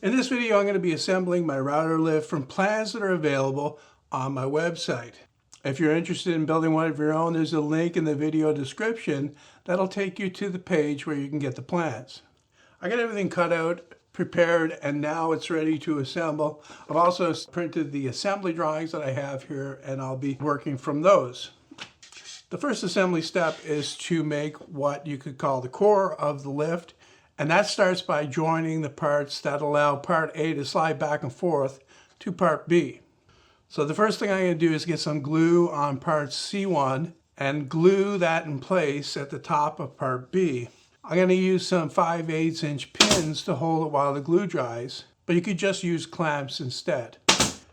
In this video, I'm going to be assembling my router lift from plans that are available on my website. If you're interested in building one of your own, there's a link in the video description that'll take you to the page where you can get the plans. I got everything cut out, prepared, and now it's ready to assemble. I've also printed the assembly drawings that I have here, and I'll be working from those. The first assembly step is to make what you could call the core of the lift. And that starts by joining the parts that allow part A to slide back and forth to part B. So the first thing I'm going to do is get some glue on part C1 and glue that in place at the top of part B. I'm going to use some 5/8 inch pins to hold it while the glue dries, but you could just use clamps instead.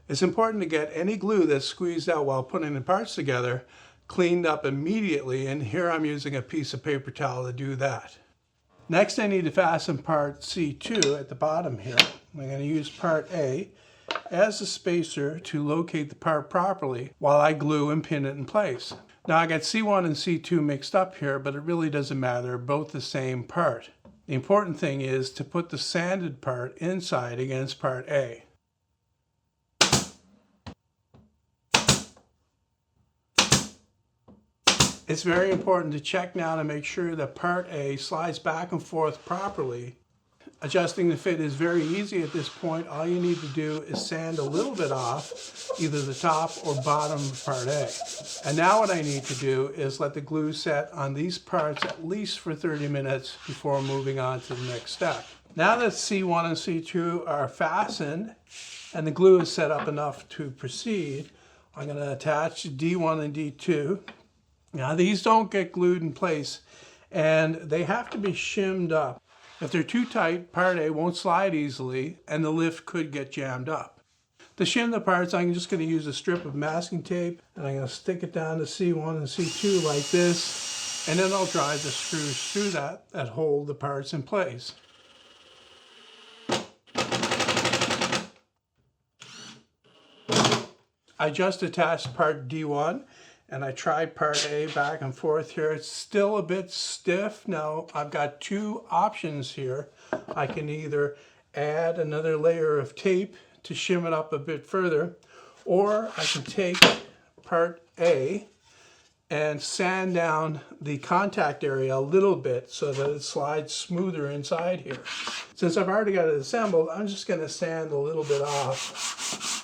It's important to get any glue that's squeezed out while putting the parts together cleaned up immediately, and here I'm using a piece of paper towel to do that. Next, I need to fasten part C2 at the bottom here. I'm going to use part A as a spacer to locate the part properly while I glue and pin it in place. Now I got C1 and C2 mixed up here, but it really doesn't matter. They're both the same part. The important thing is to put the sanded part inside against part A. It's very important to check now to make sure that part A slides back and forth properly. Adjusting the fit is very easy at this point. All you need to do is sand a little bit off, either the top or bottom of part A. And now what I need to do is let the glue set on these parts at least for 30 minutes before moving on to the next step. Now that C1 and C2 are fastened and the glue is set up enough to proceed, I'm going to attach D1 and D2. Now these don't get glued in place and they have to be shimmed up. If they're too tight, part A won't slide easily and the lift could get jammed up. To shim the parts, I'm just going to use a strip of masking tape and I'm going to stick it down to C1 and C2 like this, and then I'll drive the screws through that hold the parts in place. I just attached part D1 and I tried part A back and forth here. It's still a bit stiff. Now I've got two options here. I can either add another layer of tape to shim it up a bit further, or I can take part A and sand down the contact area a little bit so that it slides smoother inside here. Since I've already got it assembled, I'm just going to sand a little bit off.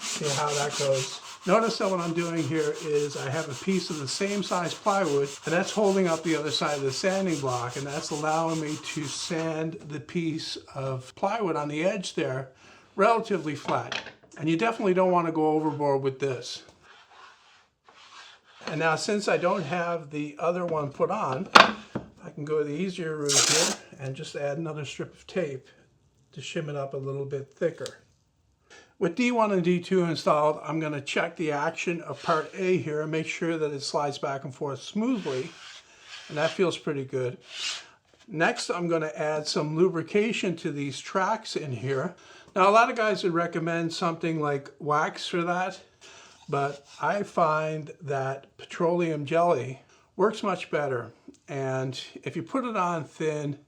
See how that goes. Notice that what I'm doing here is I have a piece of the same size plywood, and that's holding up the other side of the sanding block, and that's allowing me to sand the piece of plywood on the edge there relatively flat. And you definitely don't want to go overboard with this. And now since I don't have the other one put on, I can go the easier route here and just add another strip of tape to shim it up a little bit thicker. With D1 and D2 installed, I'm going to check the action of part A here and make sure that it slides back and forth smoothly, and that feels pretty good. Next, I'm going to add some lubrication to these tracks in here. Now, a lot of guys would recommend something like wax for that, but I find that petroleum jelly works much better, and if you put it on thin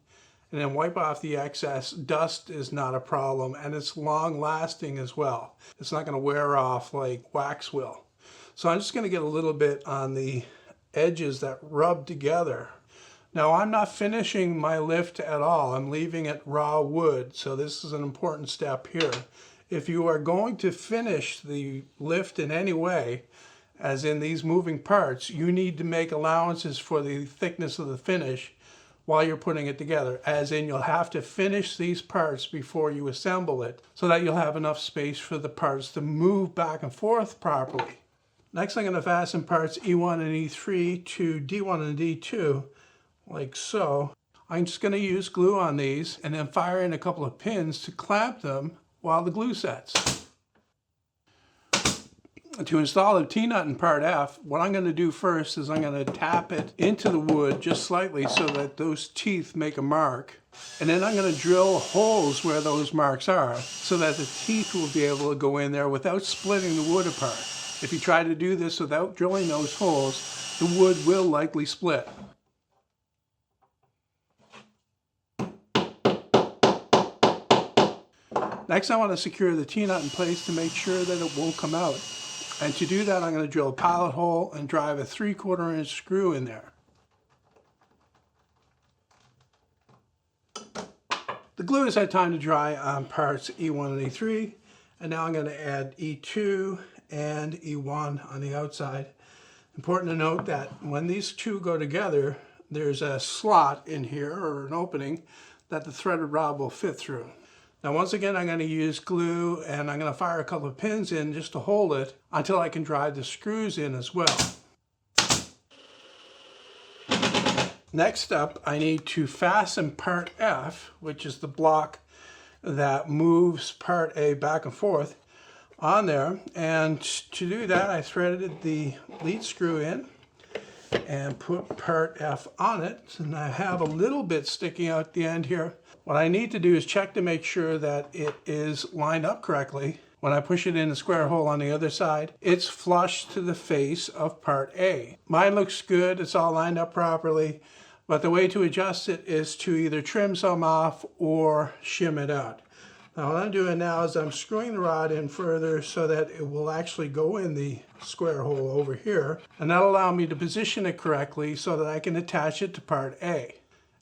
and then wipe off the excess, dust is not a problem, and it's long lasting as well. It's not going to wear off like wax will. So I'm just going to get a little bit on the edges that rub together. Now I'm not finishing my lift at all. I'm leaving it raw wood, so this is an important step here. If you are going to finish the lift in any way, as in these moving parts, you need to make allowances for the thickness of the finish while you're putting it together, as in you'll have to finish these parts before you assemble it so that you'll have enough space for the parts to move back and forth properly. Next, I'm going to fasten parts E1 and E3 to D1 and D2 like so. I'm just going to use glue on these and then fire in a couple of pins to clamp them while the glue sets. To install the T-nut in part F, what I'm going to do first is I'm going to tap it into the wood just slightly so that those teeth make a mark. And then I'm going to drill holes where those marks are so that the teeth will be able to go in there without splitting the wood apart. If you try to do this without drilling those holes, the wood will likely split. Next, I want to secure the T-nut in place to make sure that it won't come out. And to do that, I'm going to drill a pilot hole and drive a 3/4 inch screw in there. The glue has had time to dry on parts E1 and E3, and now I'm going to add E2 and E1 on the outside. Important to note that when these two go together, there's a slot in here, or an opening, that the threaded rod will fit through. Now once again, I'm going to use glue, and I'm going to fire a couple of pins in just to hold it until I can drive the screws in as well. Next up, I need to fasten part F, which is the block that moves part A back and forth, on there. And to do that, I threaded the lead screw in and put part F on it. And I have a little bit sticking out the end here. What I need to do is check to make sure that it is lined up correctly. When I push it in the square hole on the other side, it's flush to the face of part A. Mine looks good, it's all lined up properly, but the way to adjust it is to either trim some off or shim it out. Now what I'm doing now is I'm screwing the rod in further so that it will actually go in the square hole over here, and that'll allow me to position it correctly so that I can attach it to part A.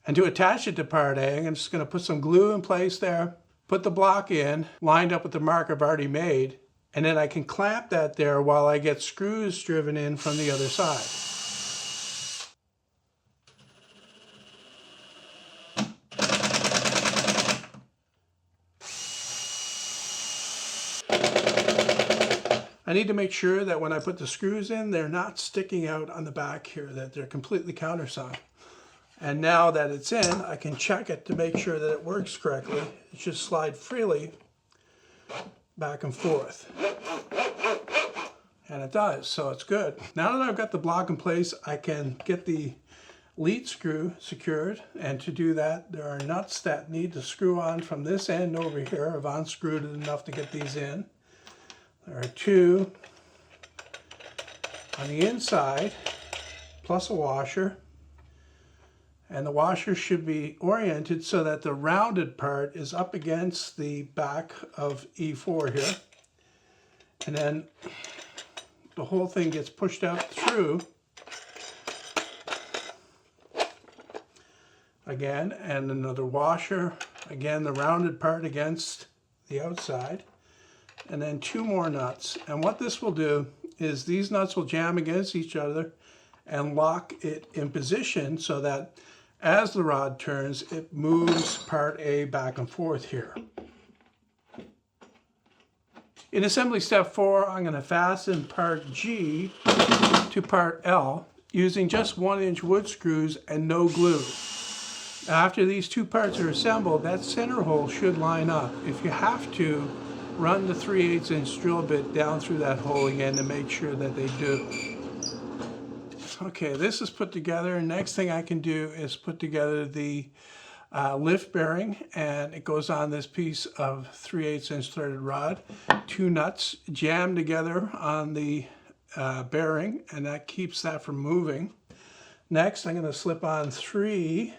And to attach it to part A, I'm just going to put some glue in place there, put the block in, lined up with the mark I've already made, and then I can clamp that there while I get screws driven in from the other side. I need to make sure that when I put the screws in, they're not sticking out on the back here, that they're completely countersunk. And now that it's in, I can check it to make sure that it works correctly. It should slide freely back and forth. And it does, so it's good. Now that I've got the block in place, I can get the lead screw secured. And to do that, there are nuts that need to screw on from this end over here. I've unscrewed it enough to get these in. There are two on the inside, plus a washer. And the washer should be oriented so that the rounded part is up against the back of E4 here. And then the whole thing gets pushed out through again, and another washer, again the rounded part against the outside, and then two more nuts. And what this will do is these nuts will jam against each other and lock it in position so that as the rod turns, it moves part A back and forth here. In assembly step 4, I'm going to fasten part G to part L using just 1-inch wood screws and no glue. After these two parts are assembled, that center hole should line up. If you have to, run the 3/8 inch drill bit down through that hole again to make sure that they do. Okay, this is put together. Next thing I can do is put together the lift bearing, and it goes on this piece of 3/8 inch threaded rod. Two nuts jammed together on the bearing, and that keeps that from moving. Next, I'm going to slip on 3.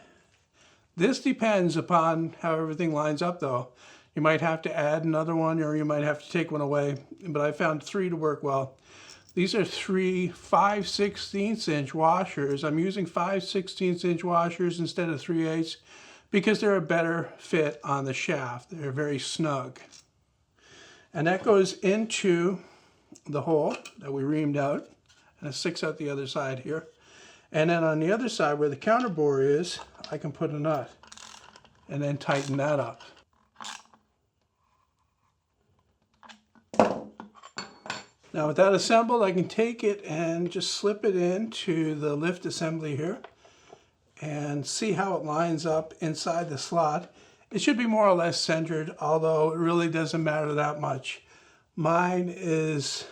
This depends upon how everything lines up though. You might have to add another one, or you might have to take one away, but I found 3 to work well. These are 3 5/16 inch washers. I'm using 5/16 inch washers instead of 3/8 because they're a better fit on the shaft. They're very snug. And that goes into the hole that we reamed out, and it sticks out the other side here. And then on the other side where the counter bore is, I can put a nut and then tighten that up. Now with that assembled, I can take it and just slip it into the lift assembly here and see how it lines up inside the slot. It should be more or less centered, although it really doesn't matter that much. Mine is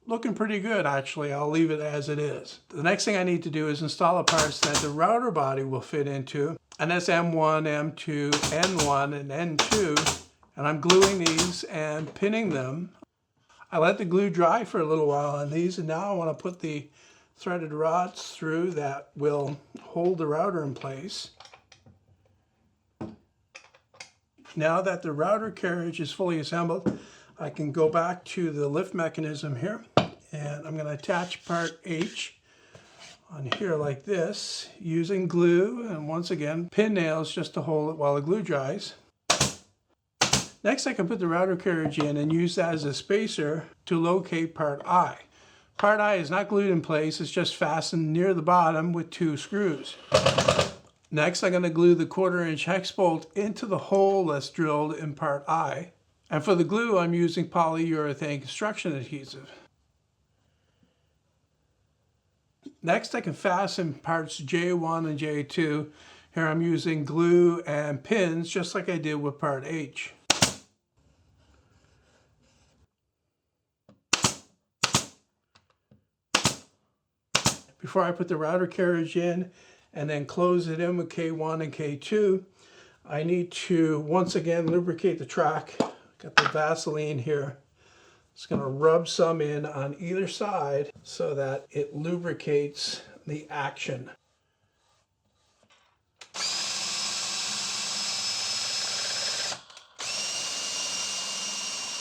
looking pretty good actually. I'll leave it as it is. The next thing I need to do is install the parts that the router body will fit into, and that's M1, M2, N1, and N2, and I'm gluing these and pinning them. I let the glue dry for a little while on these, and now I want to put the threaded rods through that will hold the router in place. Now that the router carriage is fully assembled, I can go back to the lift mechanism here, and I'm going to attach part H on here like this using glue, and once again pin nails just to hold it while the glue dries. Next, I can put the router carriage in and use that as a spacer to locate part I. Part I is not glued in place, it's just fastened near the bottom with 2 screws. Next, I'm going to glue the 1/4-inch hex bolt into the hole that's drilled in part I. And for the glue, I'm using polyurethane construction adhesive. Next, I can fasten parts J1 and J2. Here I'm using glue and pins, just like I did with part H. Before I put the router carriage in and then close it in with K1 and K2, I need to once again lubricate the track. Got the Vaseline here. Just going to rub some in on either side so that it lubricates the action.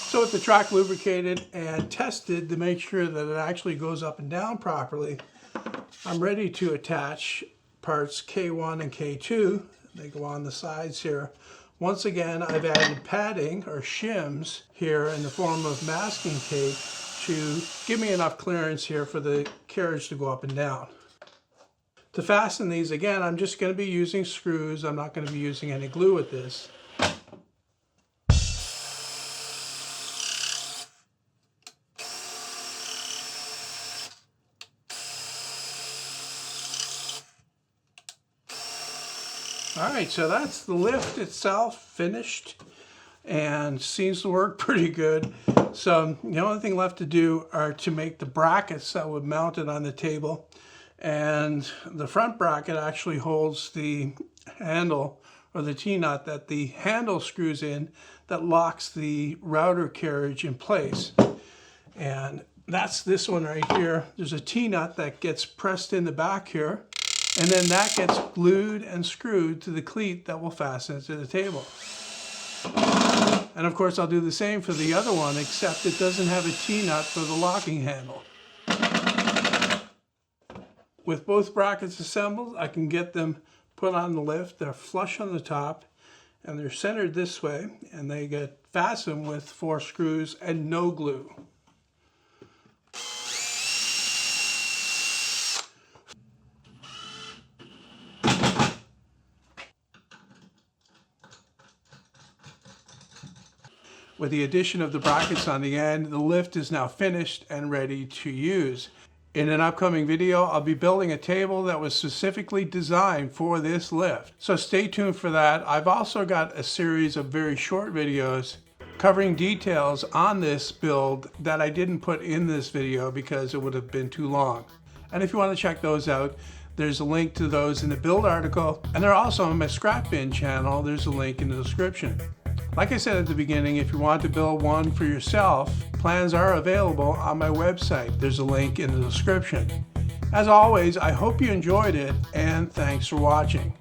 So with the track lubricated and tested to make sure that it actually goes up and down properly, I'm ready to attach parts K1 and K2. They go on the sides here. Once again, I've added padding or shims here in the form of masking tape to give me enough clearance here for the carriage to go up and down. To fasten these, again, I'm just going to be using screws. I'm not going to be using any glue with this. Alright, so that's the lift itself finished and seems to work pretty good. So the only thing left to do are to make the brackets that would mount it on the table. And the front bracket actually holds the handle or the T-nut that the handle screws in that locks the router carriage in place. And that's this one right here. There's a T-nut that gets pressed in the back here. And then that gets glued and screwed to the cleat that will fasten it to the table. And of course I'll do the same for the other one, except it doesn't have a T-nut for the locking handle. With both brackets assembled, I can get them put on the lift. They're flush on the top and they're centered this way, and they get fastened with 4 screws and no glue. With the addition of the brackets on the end, the lift is now finished and ready to use. In an upcoming video, I'll be building a table that was specifically designed for this lift. So stay tuned for that. I've also got a series of very short videos covering details on this build that I didn't put in this video because it would have been too long. And if you want to check those out, there's a link to those in the build article, and they're also on my scrap bin channel. There's a link in the description. Like I said at the beginning, if you want to build one for yourself, plans are available on my website. There's a link in the description. As always, I hope you enjoyed it, and thanks for watching.